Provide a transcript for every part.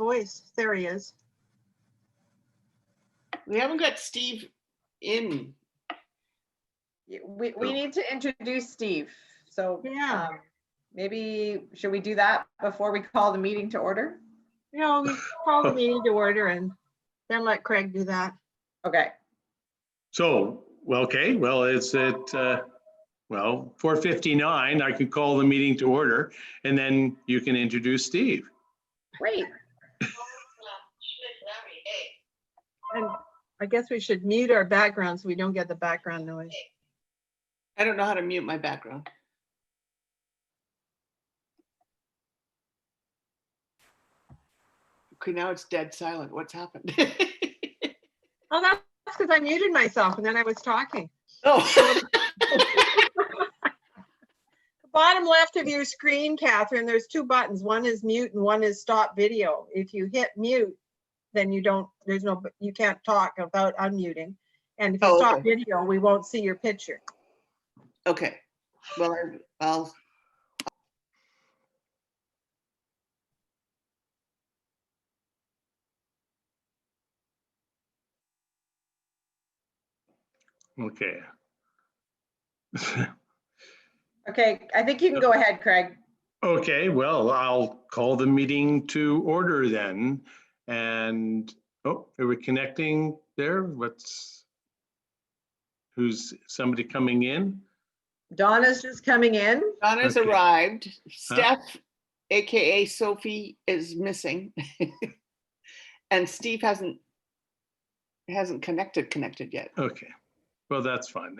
voice. There he is. We haven't got Steve in. We need to introduce Steve. So Yeah. maybe should we do that before we call the meeting to order? No, we call the meeting to order and then let Craig do that. Okay. So, well, okay, well, it's at, well, 4:59. I could call the meeting to order and then you can introduce Steve. Great. And I guess we should mute our background so we don't get the background noise. I don't know how to mute my background. Okay, now it's dead silent. What's happened? Oh, that's because I muted myself and then I was talking. Oh, The bottom left of your screen, Catherine, there's two buttons. One is mute and one is stop video. If you hit mute, then you can't talk without unmuting. And if you stop okay. video, we won't see your picture. Okay. Well, I'll. Okay. Okay, I think you can go ahead, Craig. Okay, well, I'll call the meeting to order then. And, oh, are we connecting there? Who's somebody coming in? Donna's just coming in. Donna's Okay. arrived. Steph, AKA Sophie, is missing. And Steve hasn't connected yet. Okay, well, that's fine.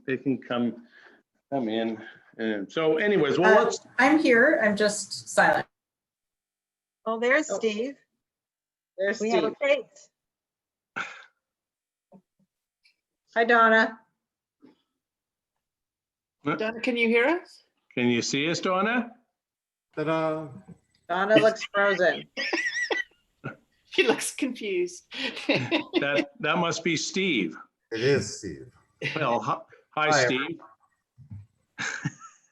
They can come in. And so anyways, well, let's, I'm here. I'm just silent. Oh, there's Steve. There's We Steve. have a face. Hi, Donna. Donna, can you hear us? can you see us, Donna? Ta-da. Donna looks frozen. She looks confused. That must be Steve. It is Steve. Well, hi, Hi, Steve.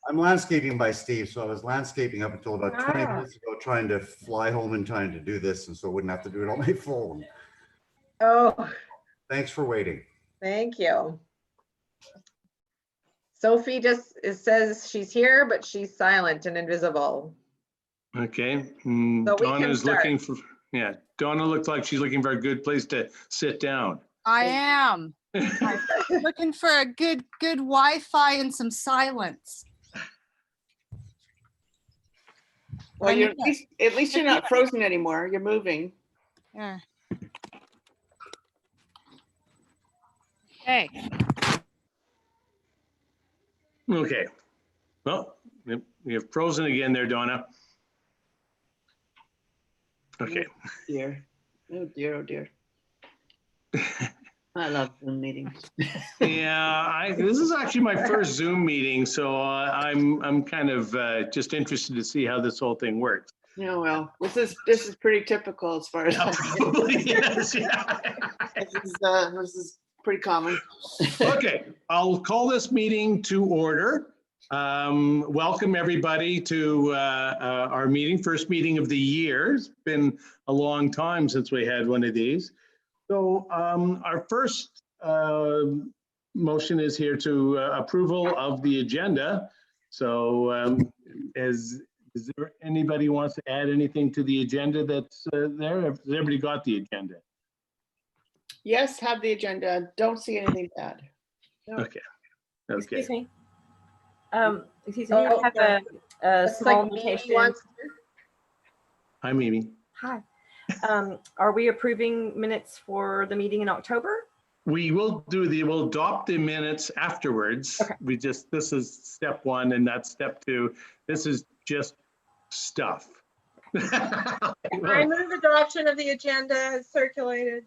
I'm landscaping by Steve, so I was landscaping up until about 20 Ah. minutes ago, trying to fly home in time to do this, and so I wouldn't have to do it on my phone. Oh, Thanks for waiting. thank you. Sophie says she's here, but she's silent and invisible. Okay, So we can Donna's start. looking for, yeah, Donna looks like she's looking for a good place to sit down. I am looking for a good Wi-Fi and some silence. Well, at least you're not frozen anymore. You're moving. Yeah. Hey, Okay, well, you're frozen again there, Donna. Okay, Dear. Oh dear, oh dear. I love Zoom meetings. yeah, this is actually my first Zoom meeting, so I'm kind of just interested to see how this whole thing works. Yeah, well, this is pretty typical as far as Yeah, probably, yes, yeah. this is pretty common. Okay, I'll call this meeting to order. Welcome everybody to our meeting, first meeting of the year. It's been a long time since we had one of these. So our first motion is here to approval of the agenda. So is there anybody wants to add anything to the agenda that's there? Has everybody got the agenda? Yes, have the agenda. Don't see anything bad. Okay. Okay. Excuse me. Excuse me. Oh, I have a Looks small like Mimi notation. wants to. Hi, Mimi. Hi. Are we approving minutes for the meeting in October? We will we'll adopt the minutes afterwards. Okay. This is step one and that's step two. This is just stuff. I move adoption of the agenda as circulated.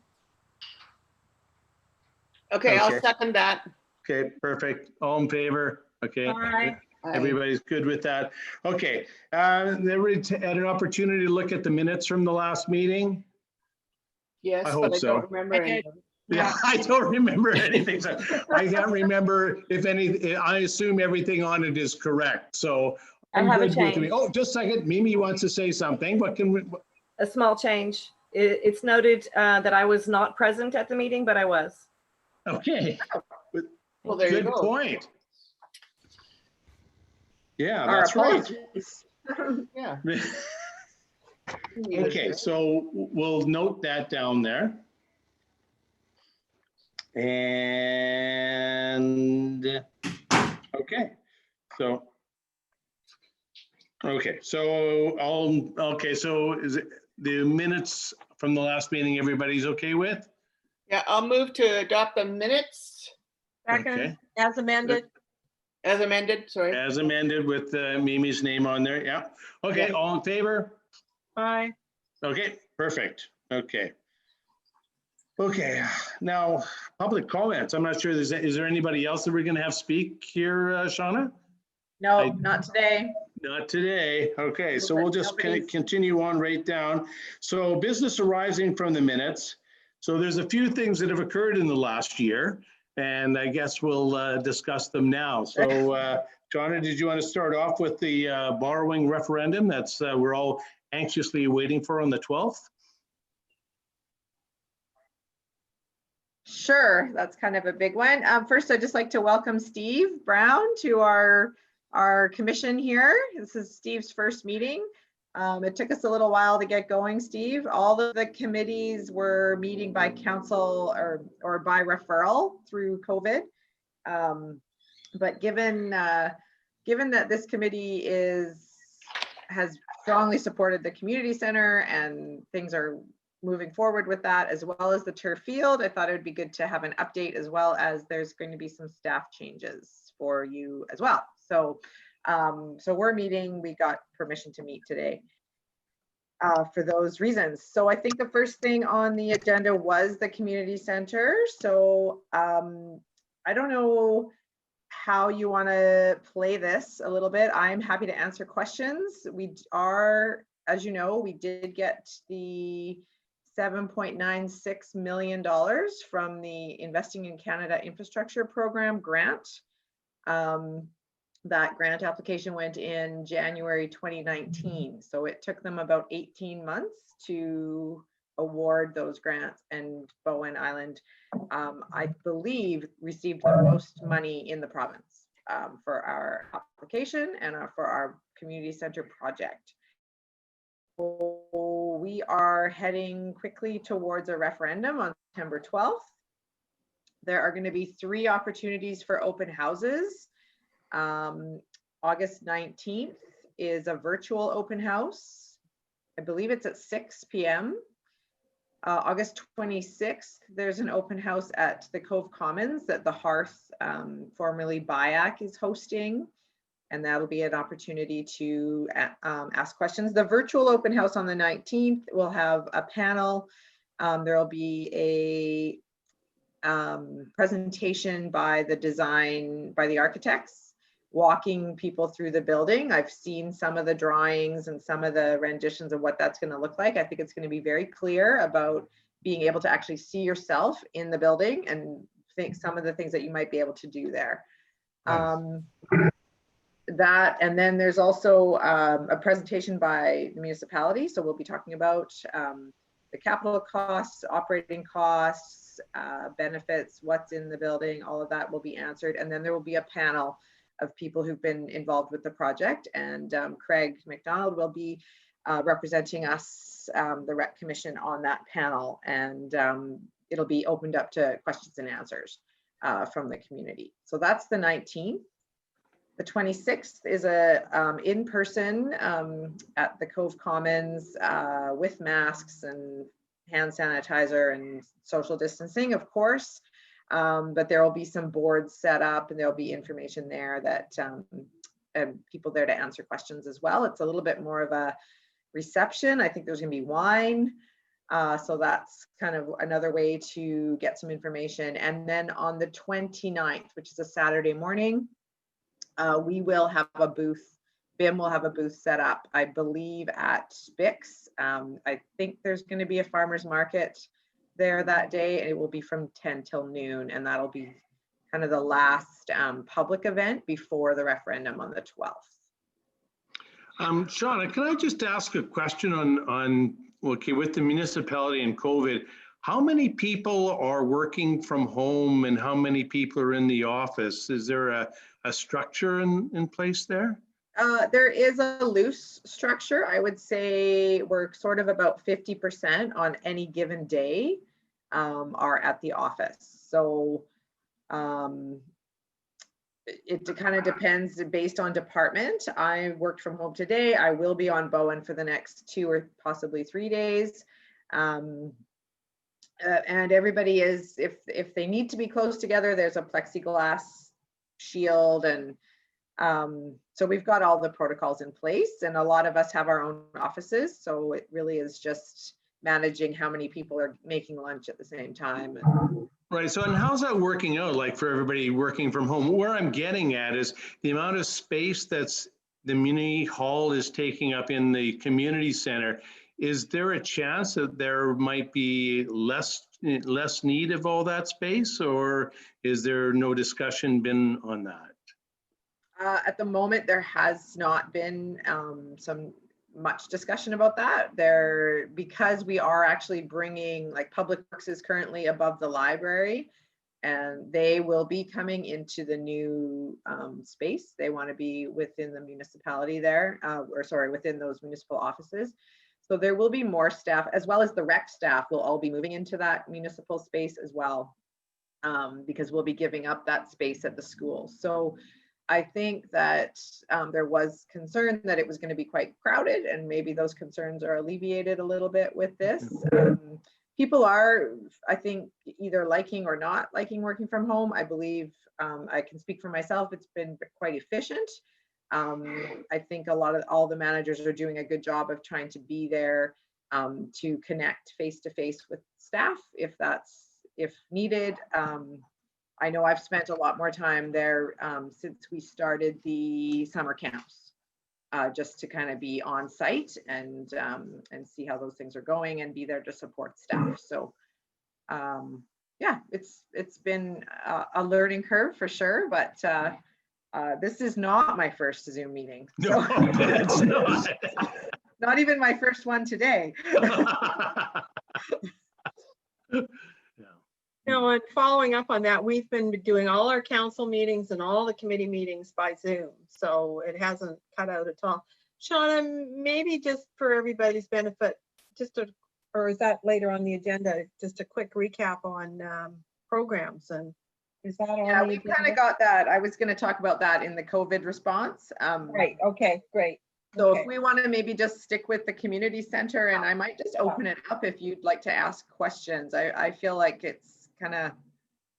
Okay, I'll Okay. second that. Okay, perfect. All in favor? Okay. Aye. Everybody's good with that. Okay, everybody had an opportunity to look at the minutes from the last meeting? Yes, I hope but I so. don't remember I any did. of them. Yeah, I don't remember anything. So I can't remember if any, I assume everything on it is correct, so. I I'm have a good with me. change. Oh, just a second, Mimi wants to say something. What can we, a small change. It's noted that I was not present at the meeting, but I was. Okay, Well, there you good go. point. Yeah, Our that's right. apologies. Yeah. Okay, so we'll note that down there. And, okay, so is it the minutes from the last meeting everybody's okay with? Yeah, I'll move to adopt the minutes Second, Okay. as amended. as amended, sorry. As amended with Mimi's name on there, yeah. Okay, Yeah. all in favor? Aye. Okay, perfect, okay. Okay, now, public comments. I'm not sure, is there anybody else that we're gonna have speak here, Shauna? No, not today. Not today. Okay, so we'll just Nobody's- continue on right down. So business arising from the minutes. So there's a few things that have occurred in the last year, and I guess we'll discuss them now. So Shauna, did you want to start off with the borrowing referendum that's we're all anxiously waiting for on the 12th? Sure, that's kind of a big one. First, I'd just like to welcome Steve Brown to our commission here. This is Steve's first meeting. It took us a little while to get going, Steve. All of the committees were meeting by council or by referral through COVID. But given that this committee has strongly supported the community center and things are moving forward with that, as well as the turf field, I thought it would be good to have an update, as well as there's going to be some staff changes for you as well. So we're meeting, we got permission to meet today for those reasons. So I think the first thing on the agenda was the community center. So I don't know how you want to play this a little bit. I'm happy to answer questions. We are, as you know, we did get the $7.96 million from the Investing in Canada Infrastructure Program grant. That grant application went in January 2019. So it took them about 18 months to award those grants, and Bowen Island, I believe, received the most money in the province for our application and for our community center project. So we are heading quickly towards a referendum on September 12th. There are going to be 3 opportunities for open houses. August 19th is a virtual open house. I believe it's at 6 p.m. August 26th, there's an open house at the Cove Commons that the Hearth, formerly BIAC, is hosting. And that'll be an opportunity to ask questions. The virtual open house on the 19th will have a panel. There'll be a presentation by the architects, walking people through the building. I've seen some of the drawings and some of the renditions of what that's going to look like. I think it's going to be very clear about being able to actually see yourself in the building and think some of the things that you might be able to do there. Nice. That, and then there's also a presentation by the municipality. So we'll be talking about the capital costs, operating costs, benefits, what's in the building, all of that will be answered. And then there will be a panel of people who've been involved with the project. And Craig McDonald will be representing us, the Rec Commission, on that panel. And it'll be opened up to questions and answers from the community. So that's the 19th. The 26th is a in-person at the Cove Commons with masks and hand sanitizer and social distancing, of course. But there will be some boards set up and there'll be information there that and people there to answer questions as well. It's a little bit more of a reception. I think there's gonna be wine. So that's kind of another way to get some information. And then on the 29th, which is a Saturday morning, we will have a booth. BIM will have a booth set up, I believe, at Bix. I think there's going to be a farmer's market there that day, and it will be from 10 till noon, and that'll be kind of the last public event before the referendum on the 12th. Shauna, can I just ask a question on okay, with the municipality and COVID, how many people are working from home and how many people are in the office? Is there a structure in place there? There is a loose structure. I would say we're sort of about 50% on any given day are at the office. So it kind of depends based on department. I worked from home today. I will be on Bowen for the next 2 or possibly 3 days. And everybody is, if they need to be close together, there's a plexiglass shield. And so we've got all the protocols in place, and a lot of us have our own offices. So it really is just managing how many people are making lunch at the same time. Right. So, and how's that working out, like for everybody working from home? Where I'm getting at is the amount of space that's the community hall is taking up in the community center. Is there a chance that there might be less need of all that space, or is there no discussion been on that? At the moment, there has not been much discussion about that. Because we are actually bringing, like, Public Works is currently above the library, and they will be coming into the new space. They want to be within the municipality there, or sorry, within those municipal offices. So there will be more staff, as well as the rec staff will all be moving into that municipal space as well, because we'll be giving up that space at the school. So I think that there was concern that it was going to be quite crowded, and maybe those concerns are alleviated a little bit with this. People are, I think, either liking or not liking working from home. I believe I can speak for myself. It's been quite efficient. I think all the managers are doing a good job of trying to be there to connect face to face with staff if needed. I know I've spent a lot more time there since we started the summer camps, just to kind of be on site and see how those things are going and be there to support staff. So yeah, it's been a learning curve for sure, but this is not my first Zoom meeting. So No, it's not. not even my first one today. No, and following up on that, we've been doing all our council meetings and all the committee meetings by Zoom, so it hasn't cut out at all. Shauna, maybe just for everybody's benefit, or is that later on the agenda, just a quick recap on programs, and is that on? Yeah, the we've agenda? kind of got that. I was going to talk about that in the COVID response. Right, okay, great. So Okay. if we want to maybe just stick with the community center, and I might just open it up if you'd like to ask questions. I feel like it's kind of,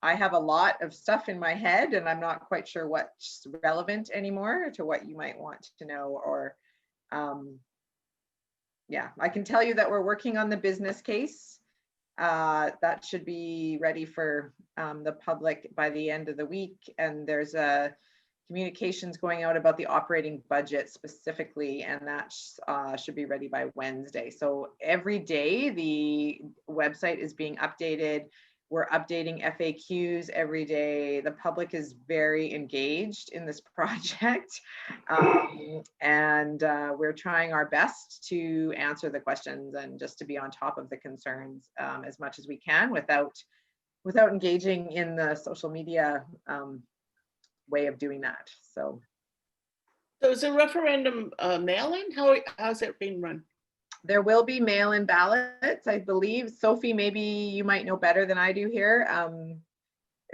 I have a lot of stuff in my head and I'm not quite sure what's relevant anymore to what you might want to know, or yeah, I can tell you that we're working on the business case. That should be ready for the public by the end of the week, and there's a communications going out about the operating budget specifically, and that should be ready by Wednesday. So every day the website is being updated. We're updating FAQs every day. The public is very engaged in this project, and we're trying our best to answer the questions and just to be on top of the concerns as much as we can without engaging in the social media way of doing that. So is a referendum mail-in? How's it being run? there will be mail-in ballots, I believe. Sophie, maybe you might know better than I do here.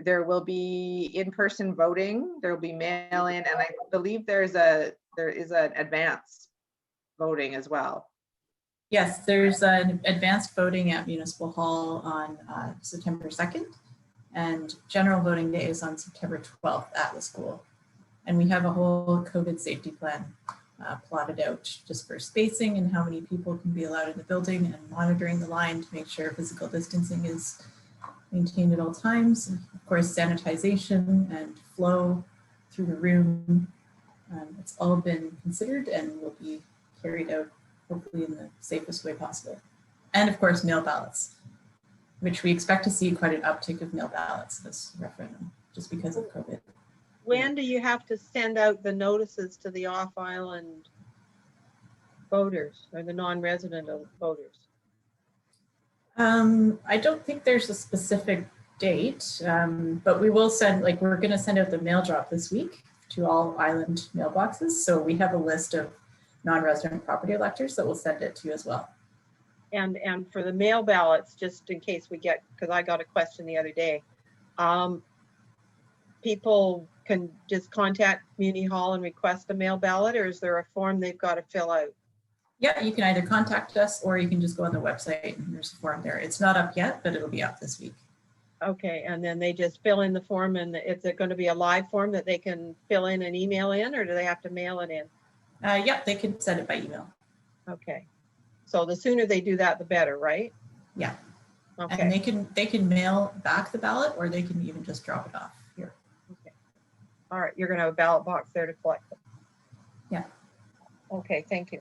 There will be in-person voting. There will be mail-in, and I believe there is an advance voting as well. Yes, there's an advanced voting at Municipal Hall on September 2nd, and general voting day is on September 12th at the school. And we have a whole COVID safety plan plotted out just for spacing and how many people can be allowed in the building, and monitoring the line to make sure physical distancing is maintained at all times. Of course, sanitization and flow through the room. It's all been considered and will be carried out hopefully in the safest way possible. And of course, mail ballots, which we expect to see quite an uptick of mail ballots this referendum just because of COVID. When do you have to send out the notices to the off-island voters or the non-resident voters? I don't think there's a specific date, but we will send, like, we're going to send out the mail drop this week to all island mailboxes. So we have a list of non-resident property electors that we'll send it to as well. And for the mail ballots, just in case we get, because I got a question the other day, people can just contact Muni Hall and request a mail ballot, or is there a form they've got to fill out? Yeah, you can either contact us or you can just go on the website and there's a form there. It's not up yet, but it'll be up this week. Okay, and then they just fill in the form, and is it going to be a live form that they can fill in and email in, or do they have to mail it in? Yeah, they can send it by email. Okay, so the sooner they do that, the better, right? Yeah. Okay. And they can mail back the ballot, or they can even just drop it off here. Okay. All right, you're going to have a ballot box there to collect them. Yeah. Okay, thank you.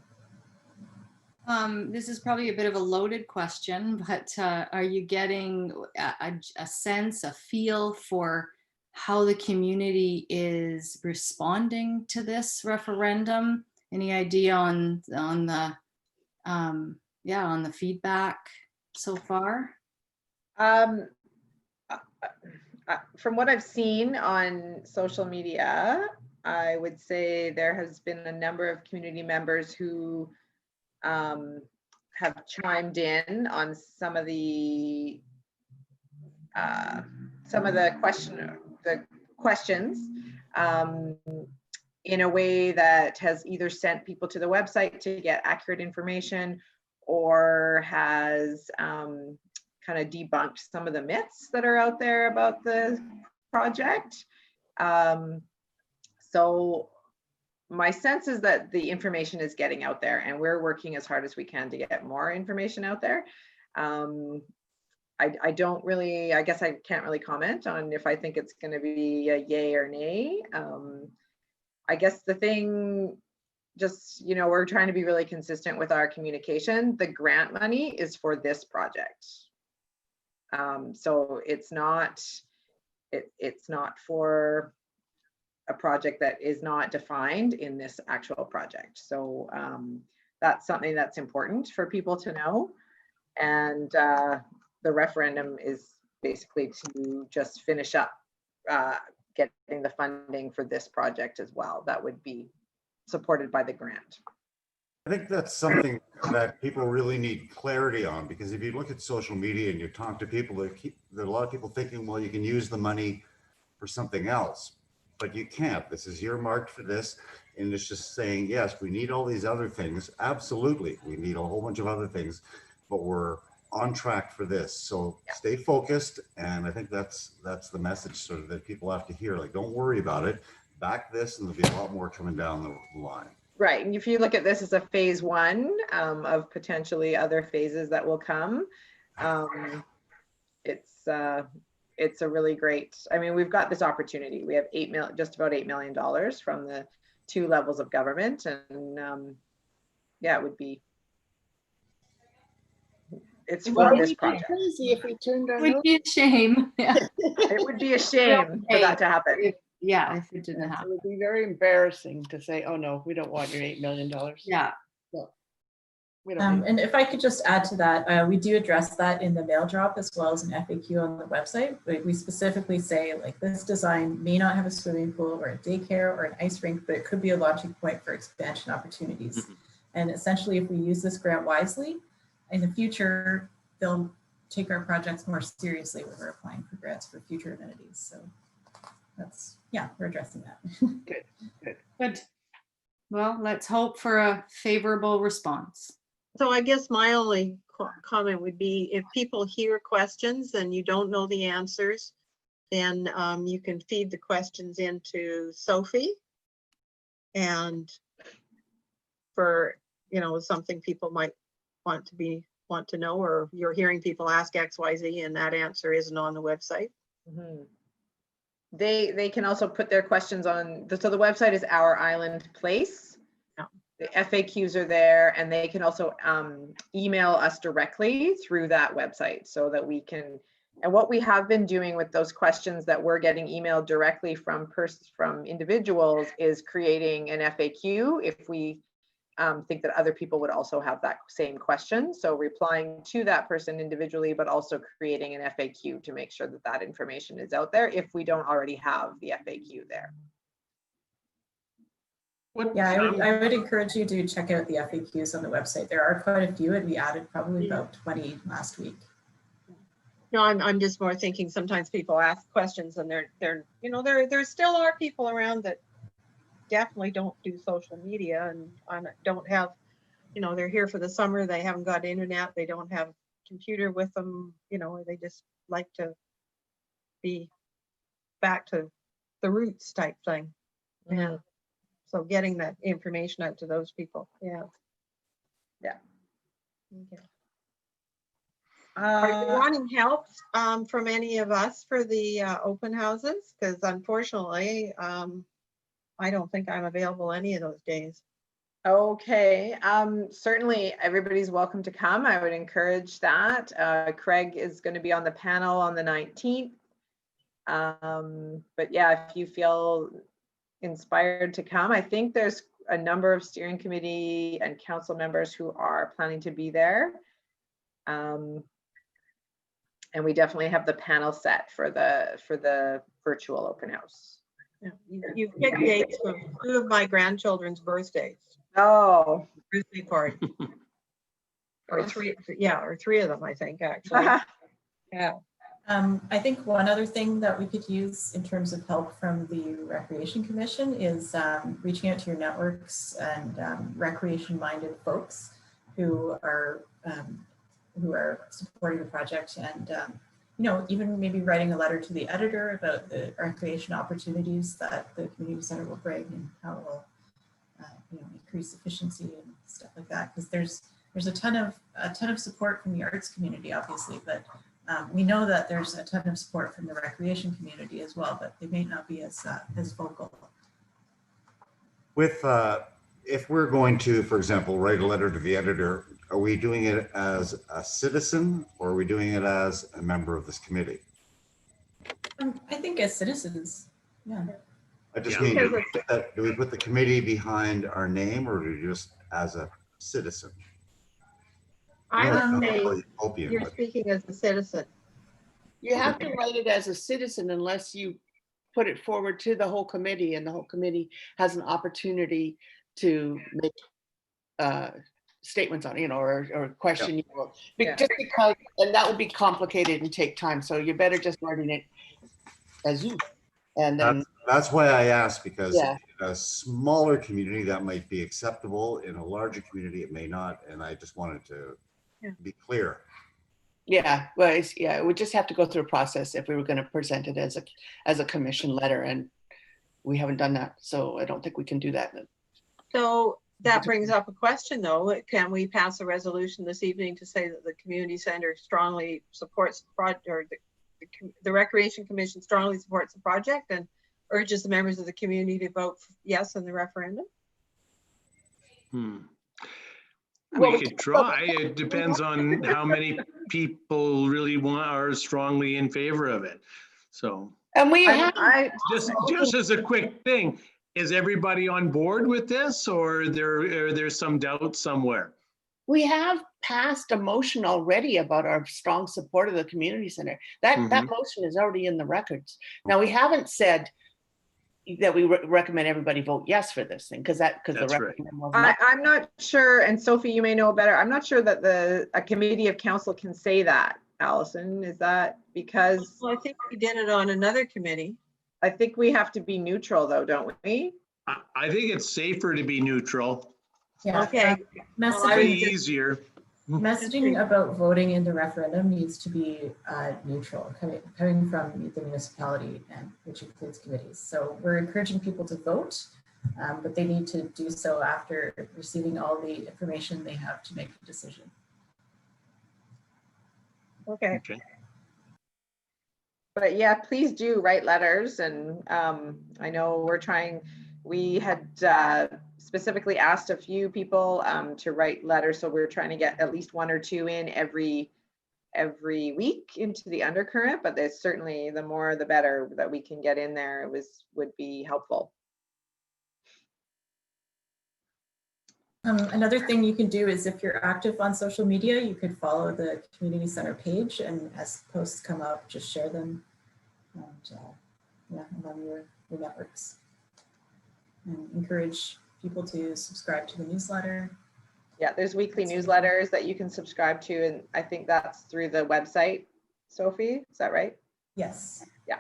This is probably a bit of a loaded question, but are you getting a sense, a feel for how the community is responding to this referendum? Any idea on the feedback so far? From what I've seen on social media, I would say there has been a number of community members who have chimed in on some of the questions in a way that has either sent people to the website to get accurate information, or has kind of debunked some of the myths that are out there about the project. So my sense is that the information is getting out there, and we're working as hard as we can to get more information out there. I don't really, I guess I can't really comment on if I think it's going to be a yay or nay. I guess the thing, just, you know, we're trying to be really consistent with our communication. The grant money is for this project. So it's not for a project that is not defined in this actual project. So that's something that's important for people to know. And the referendum is basically to just finish up getting the funding for this project as well. That would be supported by the grant. I think that's something that people really need clarity on, because if you look at social media and you talk to people, there are a lot of people thinking, well, you can use the money for something else, but you can't. This is earmarked for this, and it's just saying, yes, we need all these other things. Absolutely, we need a whole bunch of other things, but we're on track for this. So stay focused, and I think that's the message sort of that people have to hear. Like, don't worry about it. Back this, and there'll be a lot more coming down the line. Right. And if you look at this as a phase one of potentially other phases that will come, it's a really great, I mean, we've got this opportunity. We have just about $8 million from the 2 levels of government. And yeah, it's for this project. Crazy if we turned our It would be a shame. Yeah. It would be a shame for that to happen. If it didn't happen. It would be very embarrassing to say, oh no, we don't want your $8 million. Yeah. No, we don't. And if I could just add to that, we do address that in the mail drop as well as an FAQ on the website. We specifically say, like, this design may not have a swimming pool or a daycare or an ice rink, but it could be a launching point for expansion opportunities. Mm-hmm. And essentially, if we use this grant wisely, in the future, they'll take our projects more seriously when we're applying for grants for future amenities. So that's, yeah, we're addressing that. Good. Well, let's hope for a favorable response. So I guess my only comment would be, if people hear questions and you don't know the answers, then you can feed the questions into Sophie. And for, you know, something people might want to know, or you're hearing people ask XYZ and that answer isn't on the website. Mm-hmm. They can also put their questions on, so the website is Our Island Place. Yeah. The FAQs are there, and they can also email us directly through that website, so that we can, and what we have been doing with those questions that we're getting emailed directly from individuals is creating an FAQ. If we think that other people would also have that same question. So replying to that person individually, but also creating an FAQ to make sure that that information is out there if we don't already have the FAQ there. Yeah, I would encourage you to check out the FAQs on the website. There are quite a few, and we added probably about 20 last week. No, I'm just more thinking sometimes people ask questions and there still are people around that definitely don't do social media and don't have, they're here for the summer, they haven't got internet, they don't have computer with them, they just like to be back to the roots type thing. Yeah. So getting that information out to those people. Yeah. Yeah. Okay. Are you Uh, wanting help from any of us for the open houses? Because unfortunately, I don't think I'm available any of those days. Okay, certainly everybody's welcome to come. I would encourage that. Craig is going to be on the panel on the 19th. But yeah, if you feel inspired to come, I think there's a number of steering committee and council members who are planning to be there. And we definitely have the panel set for the virtual open house. Yeah. You've picked dates for 2 of my grandchildren's birthdays. Oh, Birthday party. Or 3, yeah, or 3 of them, I think, actually. Yeah. I think one other thing that we could use in terms of help from the Recreation Commission is reaching out to your networks and recreation-minded folks who are supporting the project, and even maybe writing a letter to the editor about the recreation opportunities that the community center will bring and how it will increase efficiency and stuff like that. Because there's a ton of support from the arts community, obviously, but we know that there's a ton of support from the recreation community as well, but they may not be as vocal. With if we're going to, for example, write a letter to the editor, are we doing it as a citizen or are we doing it as a member of this committee? I think as citizens, yeah. I just mean, do we put the committee behind our name or do we just as a citizen? I would say Opium, you're speaking as a citizen. You have to write it as a citizen unless you put it forward to the whole committee, and the whole committee has an opportunity to make statements on, or question you. Just because, and that would be complicated and take time. So you're better just writing it as you. And then that's why I asked, because in a smaller community that might be acceptable. In a larger community, it may not. And I just wanted to be clear. Yeah, well, it would just have to go through a process if we were going to present it as a commission letter, and we haven't done that, so I don't think we can do that. So that brings up a question, though. Can we pass a resolution this evening to say that the community center strongly supports the project, or the Recreation Commission strongly supports the project and urges the members of the community to vote yes in the referendum? We could try. It depends on how many people really are strongly in favor of it. So, and we just as a quick thing, is everybody on board with this, or there's some doubt somewhere? We have passed a motion already about our strong support of the community center. That motion is already in the records. Now, we haven't said that we recommend everybody vote yes for this thing, because the referendum was not. I'm not sure, and Sophie, you may know better. I'm not sure that a committee of council can say that. Allison, is that because? Well, I think we did it on another committee. I think we have to be neutral, though, don't we? I think it's safer to be neutral. Yeah. Okay. Messaging easier. Messaging about voting in the referendum needs to be neutral, coming from the municipality, and which includes committees. So we're encouraging people to vote, but they need to do so after receiving all the information they have to make a decision. Okay. But yeah, please do write letters. And I know we had specifically asked a few people to write letters. So we're trying to get at least 1 or 2 in every week into the undercurrent, but there's certainly the more the better that we can get in there would be helpful. Another thing you can do is if you're active on social media, you could follow the community center page, and as posts come up, just share them and yeah, among your networks. And encourage people to subscribe to the newsletter. Yeah, there's weekly newsletters that you can subscribe to, and I think that's through the website. Sophie, is that right? Yes. Yeah.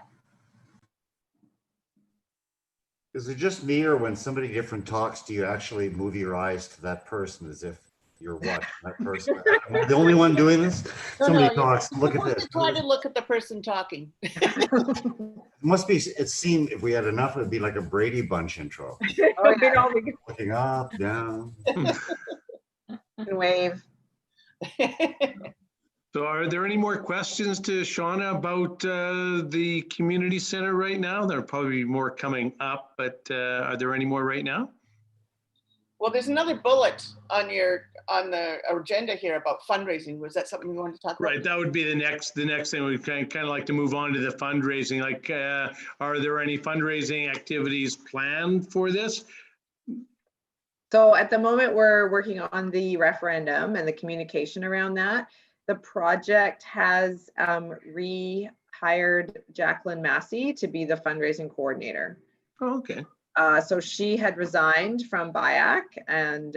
Is it just me, or when somebody different talks, do you actually move your eyes to that person as if you're watching that person? Am I the only one doing this? Somebody talks, look at this. Try to look at the person talking. It must be, it seemed, if we had enough, it'd be like a Brady Bunch intro. Oh, yeah. Looking up, down. Wave. So are there any more questions to Shauna about the community center right now? There'll probably be more coming up, but are there any more right now? Well, there's another bullet on the agenda here about fundraising. Was that something you wanted to talk about? Right, that would be the next thing. We kind of like to move on to the fundraising. Like, are there any fundraising activities planned for this? So at the moment, we're working on the referendum and the communication around that. The project has rehired Jacqueline Massey to be the fundraising coordinator. Oh, okay. So she had resigned from BIAC and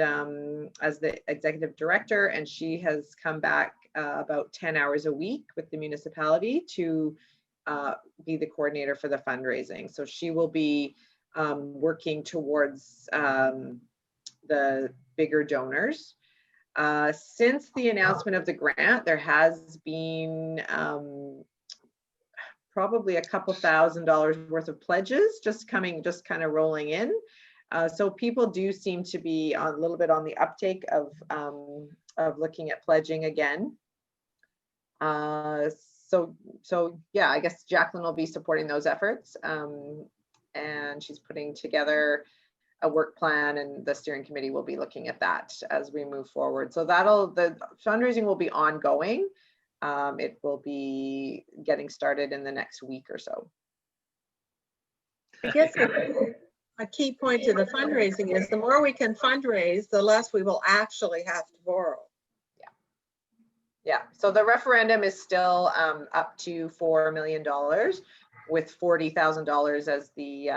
as the executive director, and she has come back about 10 hours a week with the municipality to be the coordinator for the fundraising. So she will be working towards the bigger donors. Since the announcement of the grant, there has been probably a couple $1,000s worth of pledges just kind of rolling in. So people do seem to be a little bit on the uptake of looking at pledging again. So yeah, I guess Jacqueline will be supporting those efforts, and she's putting together a work plan, and the steering committee will be looking at that as we move forward. So the fundraising will be ongoing. It will be getting started in the next week or so. I guess a key point to the fundraising is the more we can fundraise, the less we will actually have to borrow. Yeah, so the referendum is still up to $4 million with $40,000 as the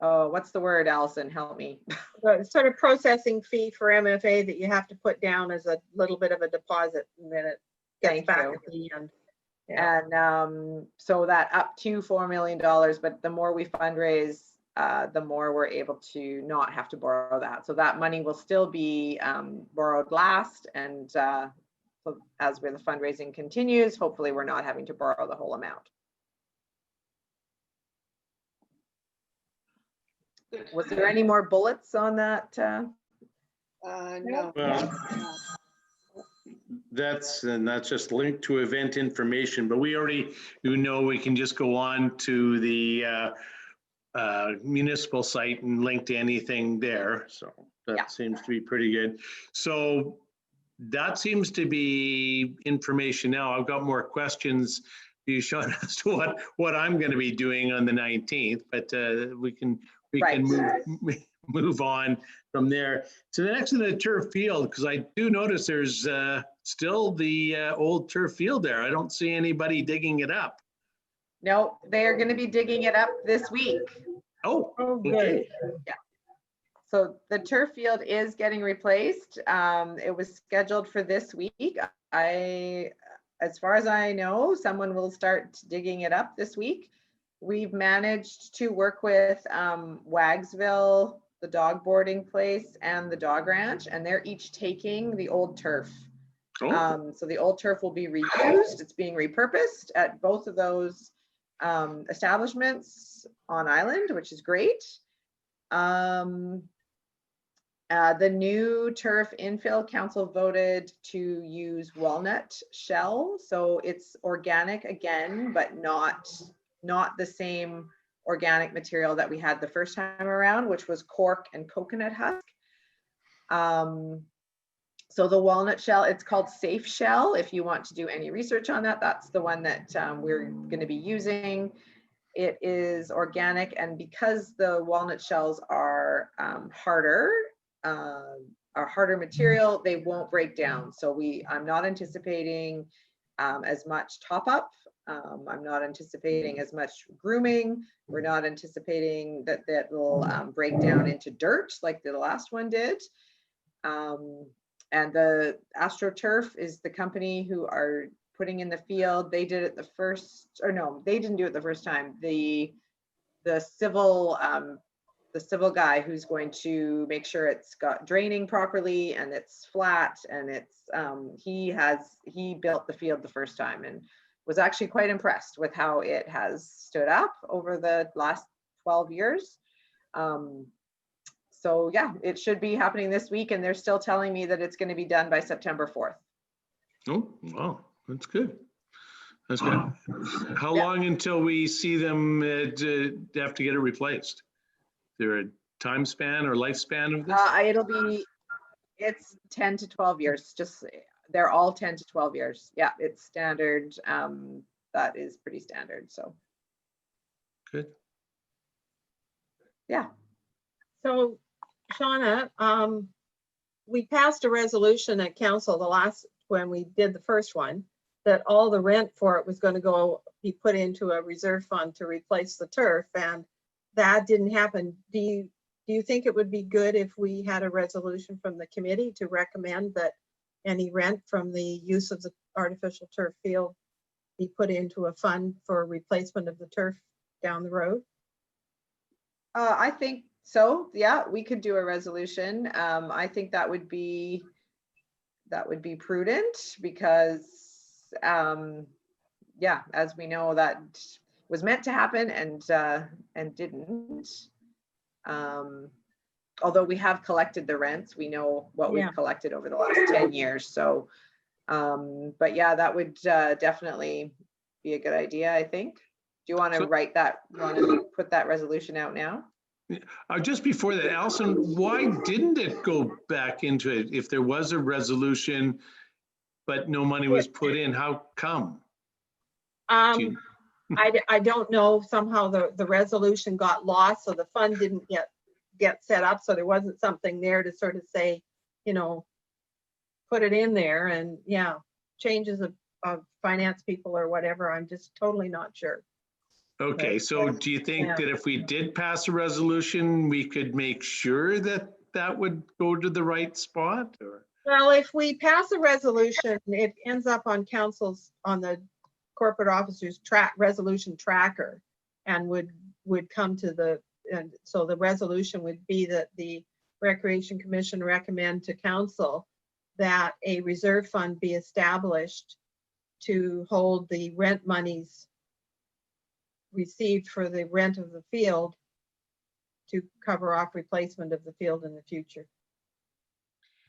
what's the word, Allison? Help me. The sort of processing fee for MFA that you have to put down as a little bit of a deposit, and then it gets back at the end. Yeah. And so that up to $4 million, but the more we fundraise, the more we're able to not have to borrow that. So that money will still be borrowed last, and so as the fundraising continues, hopefully we're not having to borrow the whole amount. Was there any more bullets on that? No. That's just linked to event information, but we already know we can just go on to the municipal site and link to anything there. So that seems to be pretty good. So that seems to be information now. I've got more questions for you, Shauna, as to what I'm going to be doing on the 19th, but we can move on from there to the next in the turf field, because I do notice there's still the old turf field there. I don't see anybody digging it up. No, they are going to be digging it up this week. Oh, okay. Yeah. So the turf field is getting replaced. It was scheduled for this week. As far as I know, someone will start digging it up this week. We've managed to work with Wagsville, the dog boarding place, and the dog ranch, and they're each taking the old turf. Oh. So the old turf will be reused. It's being repurposed at both of those establishments on island, which is great. The new turf infill council voted to use walnut shell, so it's organic again, but not the same organic material that we had the first time around, which was cork and coconut husk. So the walnut shell, it's called Safe Shell. If you want to do any research on that, that's the one that we're going to be using. It is organic, and because the walnut shells are harder material, they won't break down. So I'm not anticipating as much top up. I'm not anticipating as much grooming. We're not anticipating that will break down into dirt like the last one did. And the AstroTurf is the company who are putting in the field. They did it the first, or no, they didn't do it the first time. The civil guy who's going to make sure it's got draining properly and it's flat and it's he built the field the first time and was actually quite impressed with how it has stood up over the last 12 years. So yeah, it should be happening this week, and they're still telling me that it's going to be done by September 4th. Oh, wow, that's good. That's good. How Yeah. long until we see them have to get it replaced? Is there a time span or lifespan of this? It's 10 to 12 years. Just they're all 10 to 12 years. Yeah, it's standard. That is pretty standard. So Good. yeah. So Shauna, we passed a resolution at council when we did the first one, that all the rent for it was going to be put into a reserve fund to replace the turf, and that didn't happen. Do you think it would be good if we had a resolution from the committee to recommend that any rent from the use of the artificial turf field be put into a fund for replacement of the turf down the road? I think so. Yeah, we could do a resolution. I think that would be prudent because, yeah, as we know, that was meant to happen and didn't. Although we have collected the rents, we know what we've collected over the last 10 years. So, but yeah, that would definitely be a good idea, I think. Do you want to write that? You want to put that resolution out now? Just before that, Alison, why didn't it go back into it if there was a resolution, but no money was put in? How come? I don't know. Somehow the resolution got lost, so the fund didn't get set up. So there wasn't something there to sort of say, you know, put it in there. And yeah, changes of finance people or whatever. I'm just totally not sure. Okay, so do you think that if we did pass a resolution, we could make sure that that would go to the right spot? Or? Well, if we pass a resolution, it ends up on the corporate officer's resolution tracker, and would come to and so the resolution would be that the Recreation Commission recommend to council that a reserve fund be established to hold the rent monies received for the rent of the field to cover off replacement of the field in the future.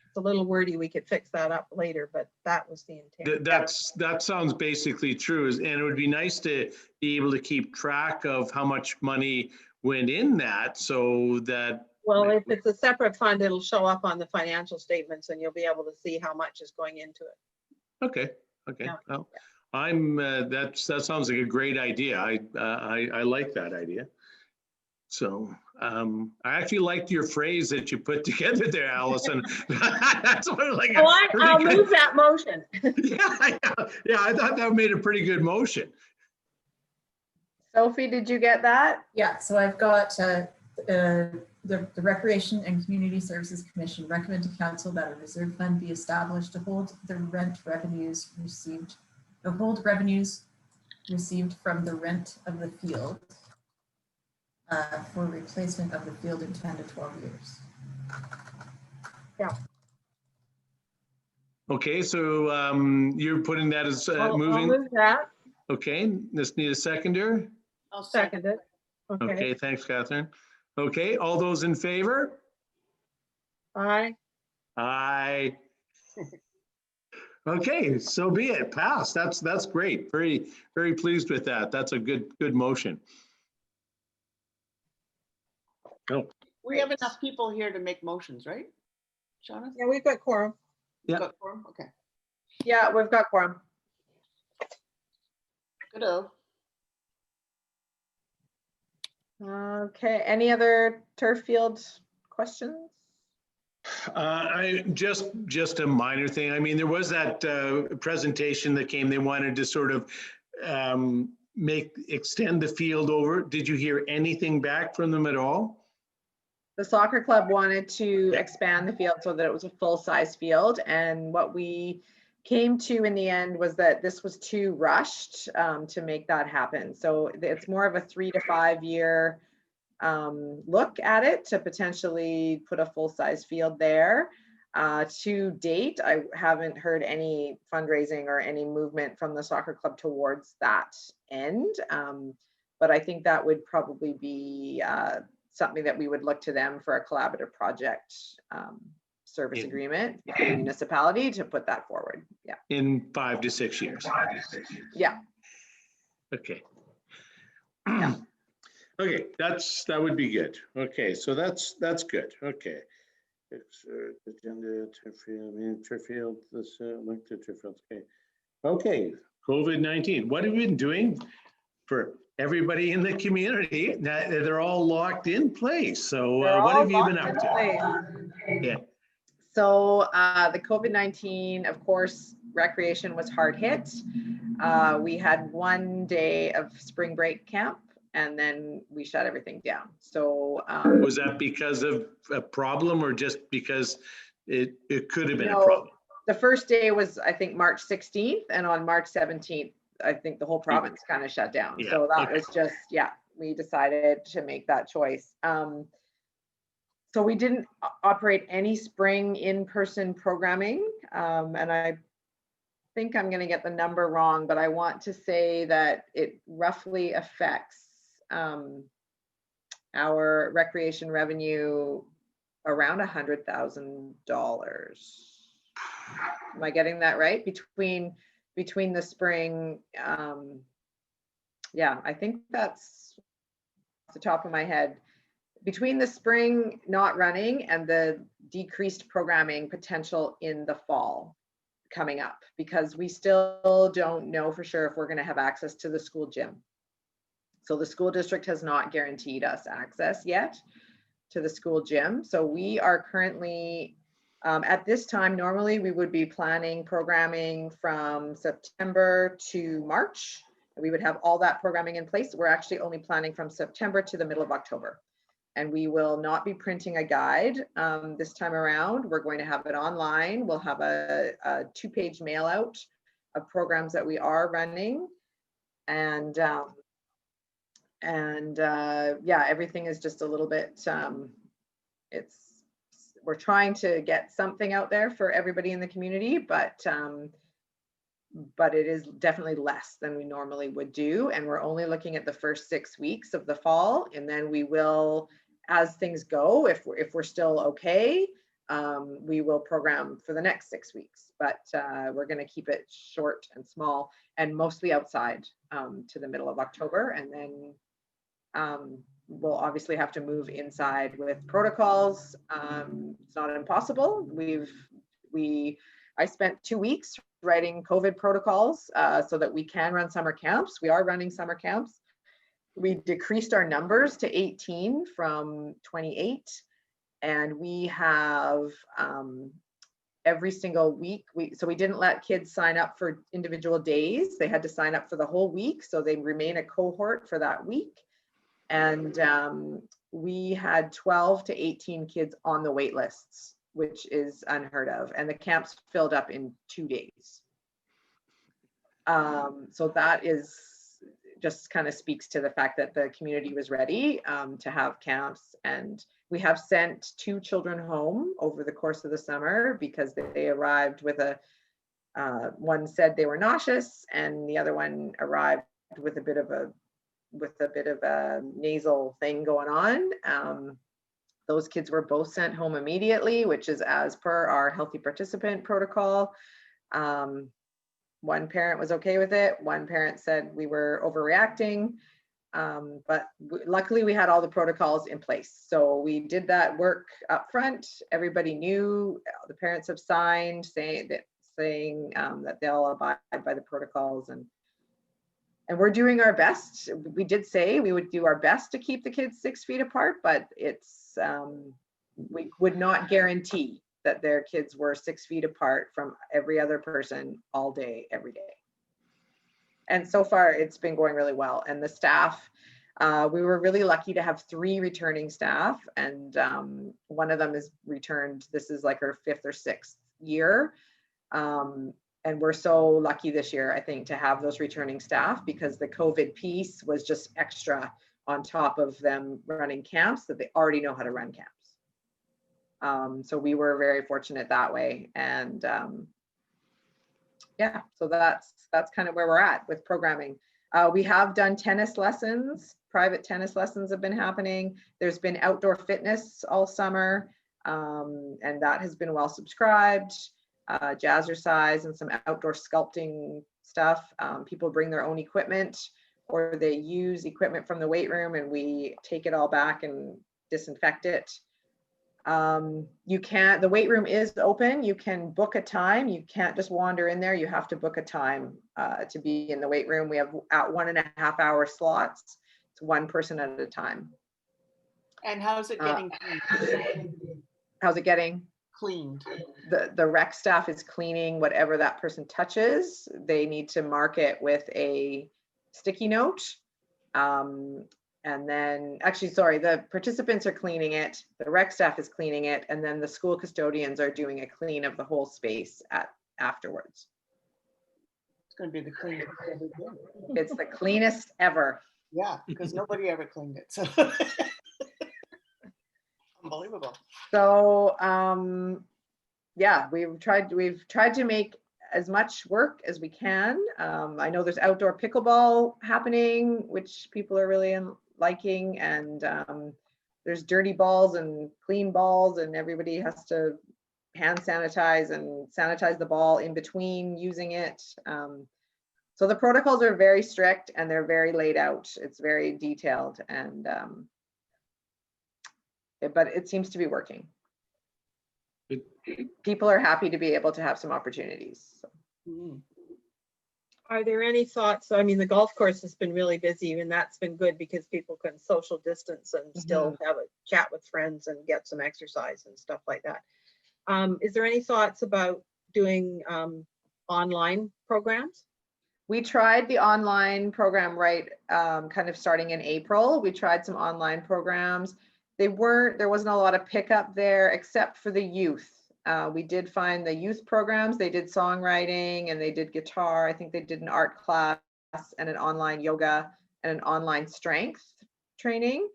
It's a little wordy. We could fix that up later, but that was the intent. That sounds basically true. And it would be nice to be able to keep track of how much money went in that, so that. Well, if it's a separate fund, it'll show up on the financial statements and you'll be able to see how much is going into it. Okay. Yeah. Well, that sounds like a great idea. I like that idea. So I actually liked your phrase that you put together there, Alison. That's sort of like I'll move that motion. yeah, I thought that made a pretty good motion. Sophie, did you get that? Yeah, so I've got the Recreation and Community Services Commission recommend to council that a reserve fund be established to hold the revenues received from the rent of the field for replacement of the field in 10 to 12 years. Yeah. Okay, so you're putting that as moving. I'll move that. Okay, let's need a seconder. I'll second it. Okay, thanks, Catherine. Okay, all those in favor? Aye. Aye. Okay, so be it. Passed. That's great. Very, very pleased with that. That's a good motion. Oh. We have enough people here to make motions, right, Shauna? Yeah, we've got quorum. Yeah. Got quorum? Okay. Yeah, we've got quorum. Good-o. Okay, any other turf field questions? I just a minor thing. I mean, there was that presentation that came. They wanted to sort of extend the field over. Did you hear anything back from them at all? The soccer club wanted to expand the field so that it was a full-size field, and what we came to in the end was that this was too rushed to make that happen. So it's more of a 3 to 5 year look at it to potentially put a full-size field there. To date, I haven't heard any fundraising or any movement from the soccer club towards that end. But I think that would probably be something that we would look to them for a collaborative project service agreement with the municipality to put that forward. Yeah. In 5 to 6 years. Yeah. Okay. Yeah. Okay, that would be good. Okay, so that's good. Okay. Agenda, turf field, this link to turf fields. Okay. Okay, COVID-19. What have you been doing for everybody in the community? That they're all locked in place. So what have you been up to? Yeah. So the COVID-19, of course, recreation was hard hit. We had 1 day of spring break camp, and then we shut everything down. So was that because of a problem or just because it could have been a problem? The first day was, I think, March 16th, and on March 17th, I think the whole province kind of shut down. So that was just, we decided to make that choice. So we didn't operate any spring in-person programming, and I think I'm going to get the number wrong, but I want to say that it roughly affects our recreation revenue around $100,000. Am I getting that right? Between the spring, I think that's off the top of my head. Between the spring not running and the decreased programming potential in the fall coming up, because we still don't know for sure if we're going to have access to the school gym. So the school district has not guaranteed us access yet to the school gym. So we are currently, at this time, normally we would be planning programming from September to March. We would have all that programming in place. We're actually only planning from September to the middle of October. And we will not be printing a guide this time around. We're going to have it online. We'll have a 2-page mail out of programs that we are running. And everything is just a little bit, we're trying to get something out there for everybody in the community, but it is definitely less than we normally would do. And we're only looking at the first 6 weeks of the fall. And then we will, as things go, if we're still okay, we will program for the next 6 weeks. But we're going to keep it short and small and mostly outside to the middle of October. And then we'll obviously have to move inside with protocols. It's not impossible. I spent 2 weeks writing COVID protocols so that we can run summer camps. We are running summer camps. We decreased our numbers to 18 from 28, and we have every single week. So we didn't let kids sign up for individual days. They had to sign up for the whole week, so they remain a cohort for that week. And we had 12 to 18 kids on the wait lists, which is unheard of. And the camps filled up in 2 days. So that is just kind of speaks to the fact that the community was ready to have camps. And we have sent 2 children home over the course of the summer because they arrived with one said they were nauseous, and the other one arrived with a bit of a nasal thing going on. Those kids were both sent home immediately, which is as per our healthy participant protocol. One parent was okay with it. One parent said we were overreacting, but luckily we had all the protocols in place. So we did that work up front. Everybody knew, the parents have signed saying that they'll abide by the protocols, And we're doing our best. We did say we would do our best to keep the kids 6 feet apart, but it's, we would not guarantee that their kids were 6 feet apart from every other person all day, every day. And so far it's been going really well. And the staff, we were really lucky to have 3 returning staff, and one of them is returned. This is like her 5th or 6th year. And we're so lucky this year, I think, to have those returning staff, because the COVID piece was just extra on top of them running camps that they already know how to run camps. So we were very fortunate that way. And yeah, so that's kind of where we're at with programming. We have done tennis lessons. Private tennis lessons have been happening. There's been outdoor fitness all summer, and that has been well subscribed. Jazzercise and some outdoor sculpting stuff. People bring their own equipment, or they use equipment from the weight room, and we take it all back and disinfect it. The weight room is open. You can book a time. You can't just wander in there. You have to book a time to be in the weight room. We have at 1.5 hour slots. It's one person at a time. And how's it getting cleaned? How's it getting cleaned? The rec staff is cleaning whatever that person touches. They need to mark it with a sticky note. And then, actually, sorry, the participants are cleaning it, the rec staff is cleaning it, and then the school custodians are doing a clean of the whole space afterwards. It's going to be the cleanest ever done. It's the cleanest ever. Yeah, because nobody ever cleaned it. So unbelievable. So yeah, we've tried to make as much work as we can. I know there's outdoor pickleball happening, which people are really liking, and there's dirty balls and clean balls, and everybody has to hand sanitize and sanitize the ball in between using it. So the protocols are very strict and they're very laid out. It's very detailed, and but it seems to be working. People are happy to be able to have some opportunities. So. Are there any thoughts? I mean, the golf course has been really busy, and that's been good because people can social distance and still have a chat with friends and get some exercise and stuff like that. Is there any thoughts about doing online programs? We tried the online program kind of starting in April. We tried some online programs. There wasn't a lot of pickup there except for the youth. We did find the youth programs. They did songwriting and they did guitar. I think they did an art class and an online yoga and an online strength training.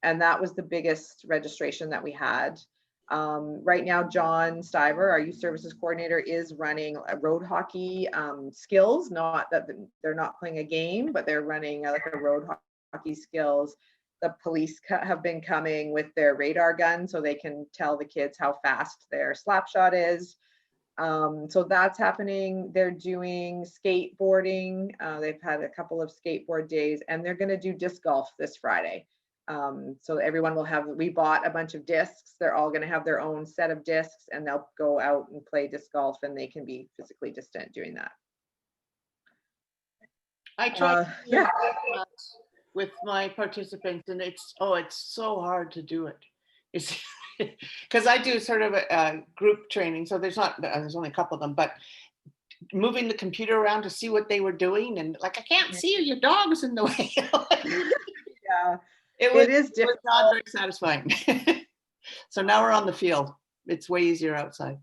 And that was the biggest registration that we had. Right now, John Stiver, our youth services coordinator, is running a road hockey skills. Not that they're not playing a game, but they're running like a road hockey skills. The police have been coming with their radar gun so they can tell the kids how fast their slap shot is. So that's happening. They're doing skateboarding. They've had a couple of skateboard days, and they're going to do disc golf this Friday. So everyone will have, we bought a bunch of discs. They're all going to have their own set of discs, and they'll go out and play disc golf, and they can be physically distant doing that. I tried with my participants, and it's so hard to do it. It's because I do sort of a group training, so there's only a couple of them, but moving the computer around to see what they were doing, and like, I can't see you, your dog's in the way. Yeah. It is not very satisfying. So now we're on the field. It's way easier outside.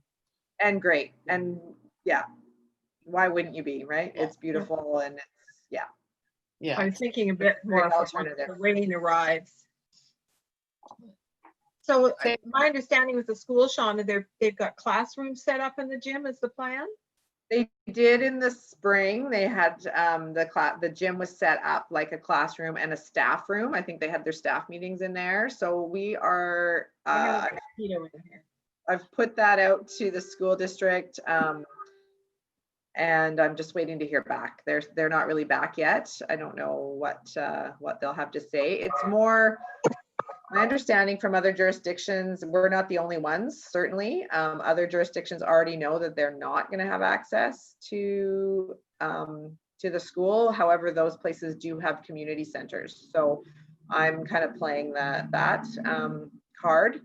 And great. And yeah, why wouldn't you be, right? Yeah. It's beautiful, and it's, yeah. Yeah. I'm thinking a bit more alternative. the rain arrives. So my understanding with the school, Shauna, they've got classrooms set up in the gym. Is the plan? They did in the spring. They had the gym was set up like a classroom and a staff room. I think they had their staff meetings in there. So we are. I've put that out to the school district, and I'm just waiting to hear back. They're not really back yet. I don't know what they'll have to say. It's more. My understanding from other jurisdictions, we're not the only ones, certainly. Other jurisdictions already know that they're not going to have access to to the school. However, those places do have community centers. So I'm kind of playing that card.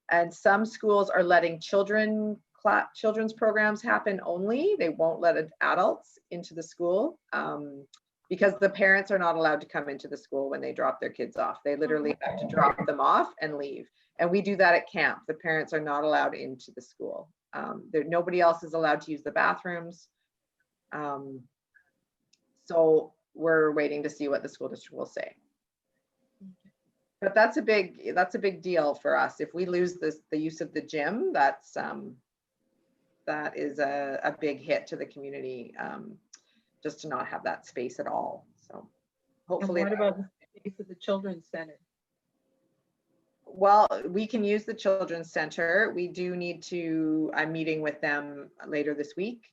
And some schools are letting children's programs happen only. They won't let adults into the school because the parents are not allowed to come into the school when they drop their kids off. They literally have to drop them off and leave. And we do that at camp. The parents are not allowed into the school. Nobody else is allowed to use the bathrooms. So we're waiting to see what the school district will say. But that's a big deal for us. If we lose the use of the gym, that is a big hit to the community, just to not have that space at all. So hopefully. And what about the space of the children's center? Well, we can use the children's center. We do need to, I'm meeting with them later this week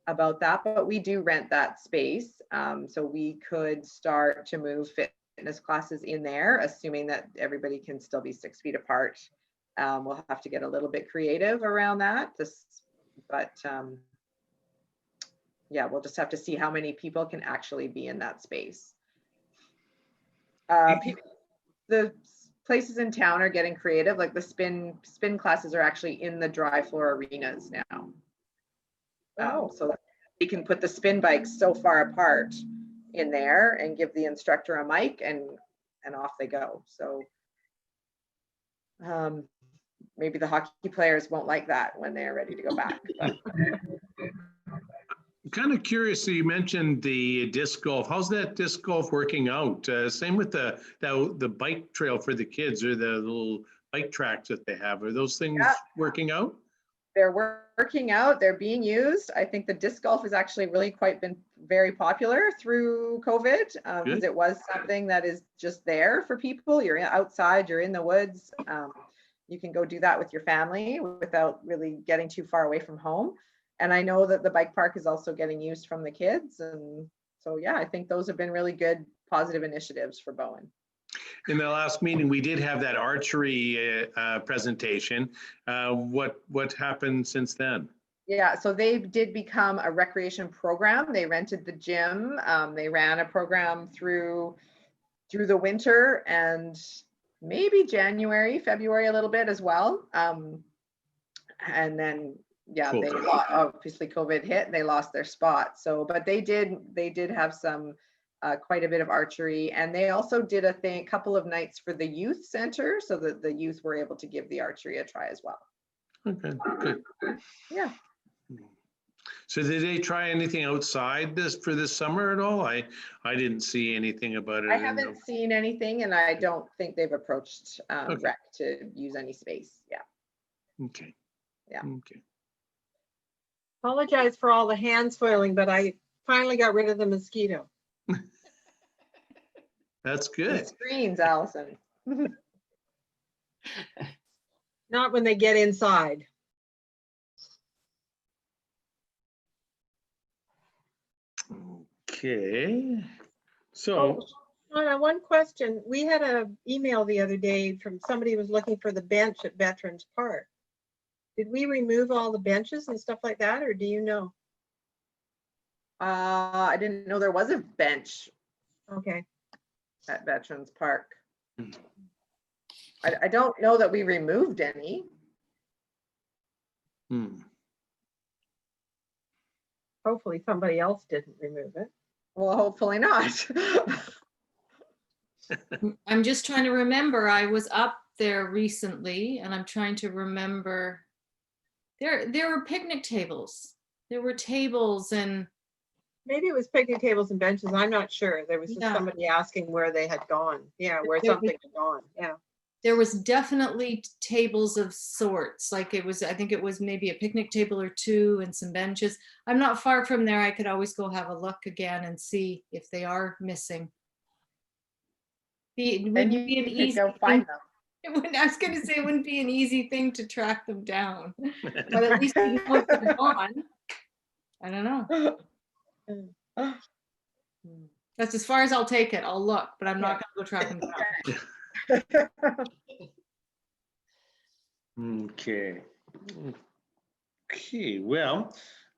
about that, but we do rent that space. So we could start to move fitness classes in there, assuming that everybody can still be 6 feet apart. We'll have to get a little bit creative around that. Yeah, we'll just have to see how many people can actually be in that space. The places in town are getting creative, like the spin classes are actually in the dry floor arenas now. So that you can put the spin bikes so far apart in there and give the instructor a mic and off they go. So maybe the hockey players won't like that when they're ready to go back. But. I'm kind of curious, so you mentioned the disc golf. How's that disc golf working out? Same with the bike trail for the kids, or the little bike tracks that they have. Are those things working out? They're working out. They're being used. I think the disc golf has actually really been very popular through COVID, because it was something that is just there for people. You're outside, you're in the woods. You can go do that with your family without really getting too far away from home. And I know that the bike park is also getting used from the kids. And so, yeah, I think those have been really good, positive initiatives for Bowen. In the last meeting, we did have that archery presentation. What happened since then? Yeah, so they did become a recreation program. They rented the gym. They ran a program through the winter and maybe January, February a little bit as well. And then, yeah, cool. Obviously COVID hit and they lost their spot. So, but they did have some quite a bit of archery, and they also did a couple of nights for the youth center, so that the youth were able to give the archery a try as well. Okay, good. Yeah. So did they try anything outside for this summer at all? I didn't see anything about it. I haven't seen anything, and I don't think they've approached rec to use any space. Yeah. Okay. Yeah. Okay. Apologize for all the hand soiling, but I finally got rid of the mosquito. That's good. The screens, Allison. Not when they get inside. Okay. So. Shauna, one question. We had an email the other day from somebody who was looking for the bench at Veterans Park. Did we remove all the benches and stuff like that, or do you know? I didn't know there was a bench. Okay. At Veterans Park. I don't know that we removed any. Hopefully somebody else didn't remove it. Well, hopefully not. I'm just trying to remember. I was up there recently and I'm trying to remember. There were picnic tables. There were tables and maybe it was picnic tables and benches. I'm not sure. There was just somebody asking where they had gone. Yeah, where something had gone. Yeah. There was definitely tables of sorts. Like it was, I think it was maybe a picnic table or two and some benches. I'm not far from there. I could always go have a look again and see if they are missing. It wouldn't be an easy go find them. I was going to say it wouldn't be an easy thing to track them down, but at least you know if they're gone. I don't know. That's as far as I'll take it. I'll look, but I'm not going to go track them down. Okay. Okay. Well,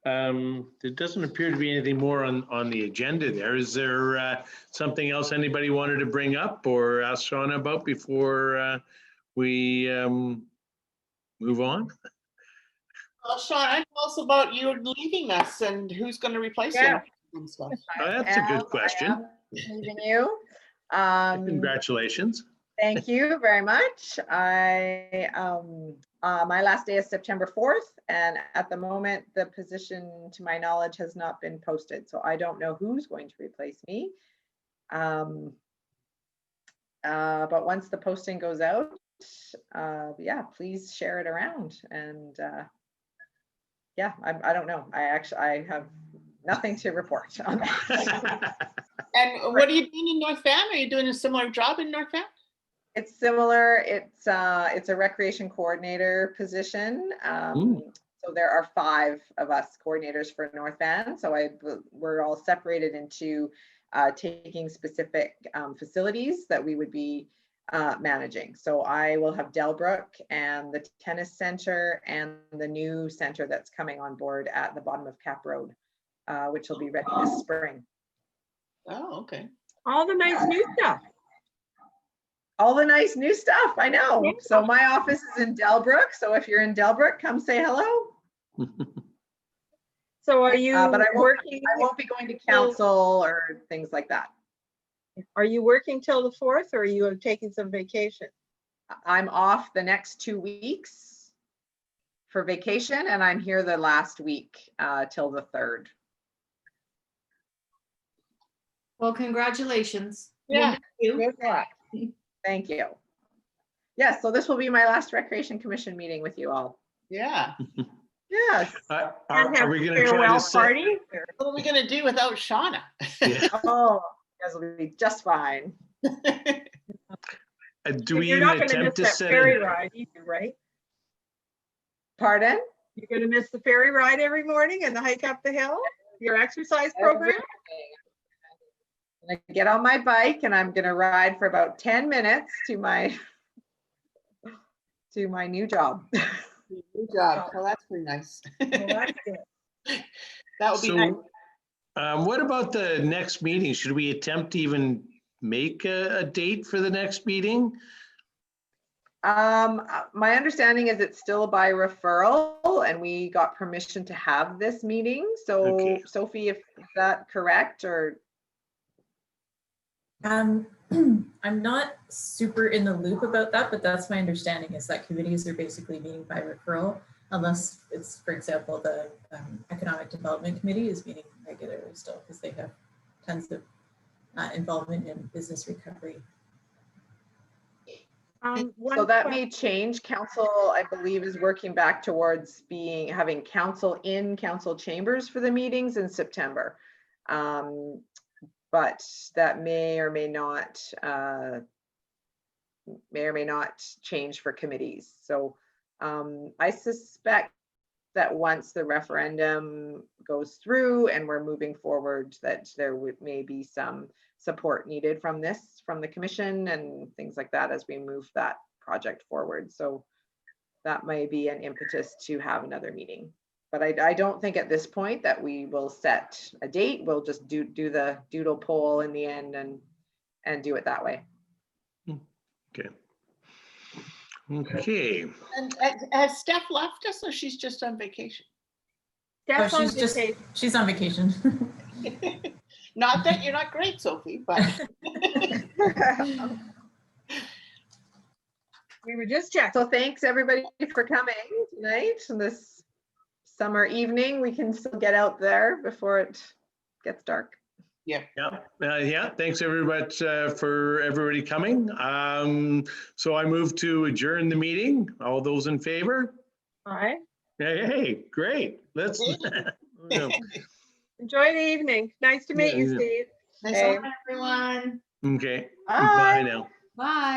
There doesn't appear to be anything more on the agenda there. Is there something else anybody wanted to bring up or ask Shauna about before we move on? Well, Shauna, tell us about you leaving us and who's going to replace Yeah. you and stuff. That's a good question. I am leaving you. Congratulations. Thank you very much. My last day is September 4th, and at the moment, the position, to my knowledge, has not been posted. So I don't know who's going to replace me. But once the posting goes out, yeah, please share it around. And yeah, I don't know. I have nothing to report on that. And what are you doing in North Van? Are you doing a similar job in North Van? It's similar. It's a recreation coordinator position. So there are 5 of us coordinators for North Van. So we're all separated into taking specific facilities that we would be managing. So I will have Delbrook and the tennis center and the new center that's coming on board at the bottom of Cap Road, which will be ready this spring. Oh, okay. All the nice new stuff. All the nice new stuff, I know. Yeah. So my office is in Delbrook. So if you're in Delbrook, come say hello. So are you But I working? won't be going to council or things like that. Are you working till the 4th, or are you taking some vacation? I'm off the next 2 weeks for vacation, and I'm here the last week till the 3rd. Well, congratulations. Yeah. Good luck. Thank you. Yes, so this will be my last Recreation Commission meeting with you all. Yeah. Yes. And Are have we a going to try farewell to set? party? Or- What are we going to do without Shauna? Yeah. Oh, you guys will be just fine. Do we You're even not going to miss attempt to that set ferry a? ride either, right? Pardon? You're going to miss the ferry ride every morning and the hike up the hill? Your exercise program? I'm gonna get on my bike and I'm gonna ride for about 10 minutes to my new job. Good job. Well, that's pretty nice. Well, that's good. That would be nice. So, what about the next meeting? Should we attempt to even make a date for the next meeting? My understanding is it's still by referral and we got permission to have this meeting. So Okay. Sophie, if that's correct, or I'm not super in the loop about that, but that's my understanding is that committees are basically meeting by referral, unless it's, for example, the Economic Development Committee is meeting regularly still because they have tons of involvement in business recovery. so that may change. Council, I believe, is working back towards having council in council chambers for the meetings in September. But that may or may not change for committees. So I suspect that once the referendum goes through and we're moving forward, that there may be some support needed from the commission and things like that as we move that project forward. So that may be an impetus to have another meeting. But I don't think at this point that we will set a date. We'll just do the doodle poll in the end and do it that way. Okay. Okay. And has Steph left us or she's just on vacation? That's on She's on vacation. Not that you're not great, Sophie, but. We were just checking. So thanks everybody for coming tonight and this summer evening. We can still get out there before it gets dark. Yeah. Yeah. Thanks everybody for everybody coming. So I move to adjourn the meeting. All those in favor? All right. Hey, great. Let's. Enjoy the evening. Nice to meet you, Steve. Nice to meet everyone. Okay. Bye. Bye now. Bye.